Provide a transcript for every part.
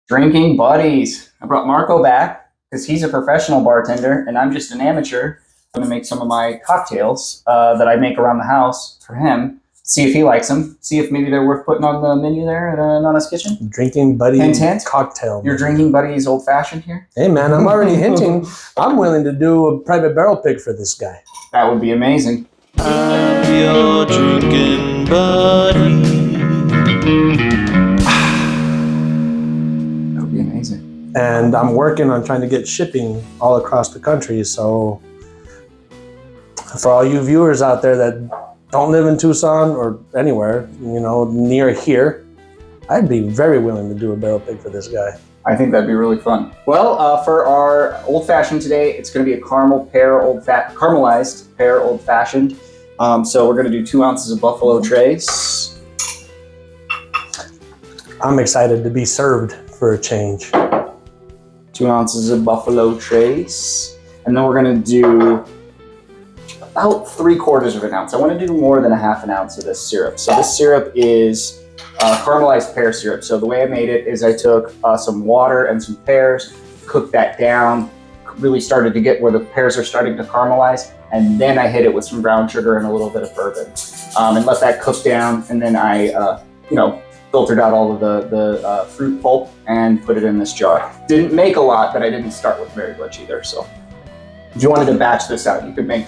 Drinking buddies. I brought Marco back because he's a professional bartender and I'm just an amateur. I'm going to make some of my cocktails that I make around the house for him. See if he likes them. See if maybe they're worth putting on the menu there at Nana's Kitchen. Drinking buddy hint, hint. cocktail. You're drinking buddy's old fashioned here? Hey man, I'm already hinting. I'm willing to do a private barrel pick for this guy. That would be amazing. I'm your drinking buddy. That would be amazing. And I'm working on trying to get shipping all across the country. So for all you viewers out there that don't live in Tucson or anywhere, near here, I'd be very willing to do a barrel pick for this guy. I think that'd be really fun. Well, for our old fashioned today, it's going to be a caramelized pear old fashioned. So we're going to do 2 ounces of Buffalo Trace. I'm excited to be served for a change. 2 ounces of Buffalo Trace, and then we're going to do about 3/4 of an ounce. I want to do more than a half an ounce of this syrup. So this syrup is caramelized pear syrup. So the way I made it is I took some water and some pears, cooked that down, really started to get where the pears are starting to caramelize, and then I hit it with some brown sugar and a little bit of bourbon, and let that cook down. And then I, filtered out all of the fruit pulp and put it in this jar. Didn't make a lot, but I didn't start with very much either. So if you wanted to batch this out, you could make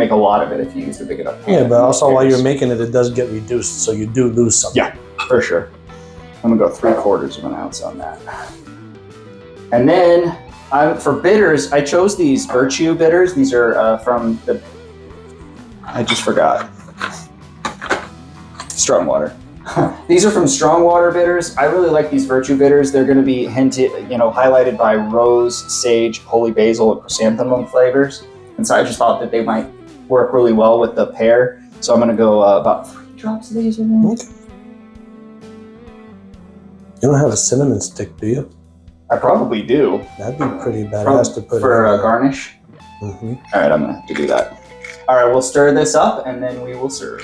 a lot of it if you used a big enough pan. Yeah, but also while you're making it, it does get reduced, so you do lose something. Yeah, for sure. I'm gonna go 3/4 of an ounce on that. And then for bitters, I chose these Virtue bitters. These are from I just forgot. Strong Water. These are from Strong Water bitters. I really like these Virtue bitters. They're going to be highlighted by rose, sage, holy basil, and chrysanthemum flavors. And so I just thought that they might work really well with the pear. So I'm going to go about 3 drops of these in there. Okay. You don't have a cinnamon stick, do you? I probably do. That'd be pretty badass to put for garnish. Mm-hmm. All right, I'm going to have to do that. All right, we'll stir this up and then we will serve.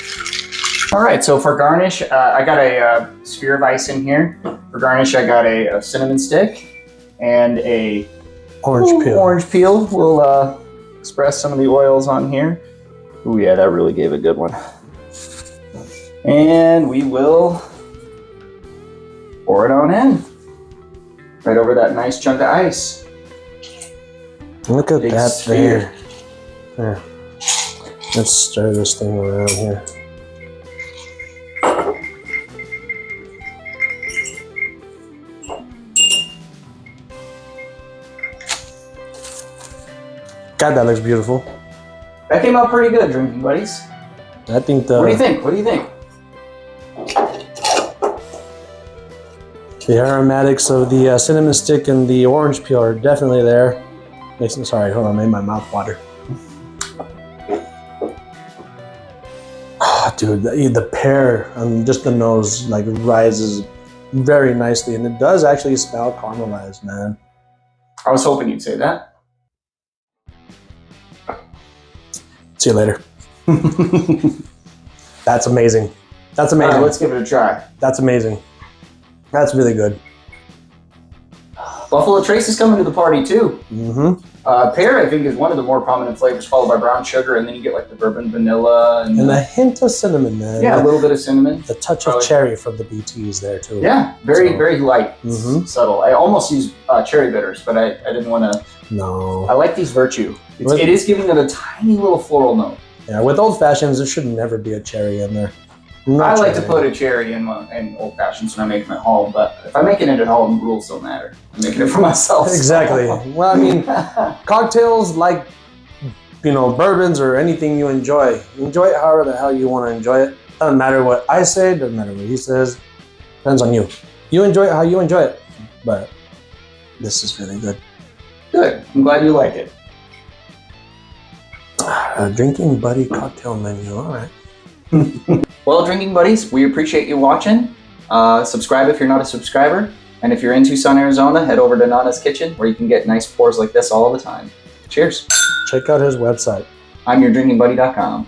All right, so for garnish, I got a sphere of ice in here. For garnish, I got a cinnamon stick and a orange peel. Orange peel. We'll express some of the oils on here. Oh yeah, that really gave a good one. And we will pour it on in. Right over that nice chunk of ice. Look at Big that sphere. there. Let's stir this thing around here. God, that looks beautiful. That came out pretty good, drinking buddies. I think What do you think? What do you think? the aromatics of the cinnamon stick and the orange peel are definitely there. Sorry, hold on, made my mouth water. Oh, dude, the pear on just the nose rises very nicely, and it does actually smell caramelized, man. I was hoping you'd say that. See you later. That's amazing. That's amazing. All right, let's give it a try. That's amazing. That's really good. Buffalo Trace is coming to the party too. Mm-hmm. Pear, I think, is one of the more prominent flavors, followed by brown sugar, and then you get the bourbon vanilla. And a hint of cinnamon, man. Yeah, a little bit of cinnamon. The touch of cherry from the BTs there too. Yeah, very light, subtle. I almost used cherry bitters, but I didn't want to. No. I like these Virtue. It is giving it a tiny little floral note. Yeah, with old fashions, there should never be a cherry in there. I like to put a cherry in old fashions when I make them at home, but if I'm making it at home, rules don't matter. I'm making it for myself. Exactly. Well, I mean, cocktails bourbons or anything you enjoy. Enjoy it however the hell you want to enjoy it. Doesn't matter what I say, doesn't matter what he says. Depends on you. You enjoy it how you enjoy it. But this is really good. Good. I'm glad you like it. A drinking buddy cocktail menu. All right. Well, drinking buddies, we appreciate you watching. Subscribe if you're not a subscriber. And if you're in Tucson, Arizona, head over to Nana's Kitchen where you can get nice pours like this all the time. Cheers. Check out his website. I'm yourdrinkingbuddy.com.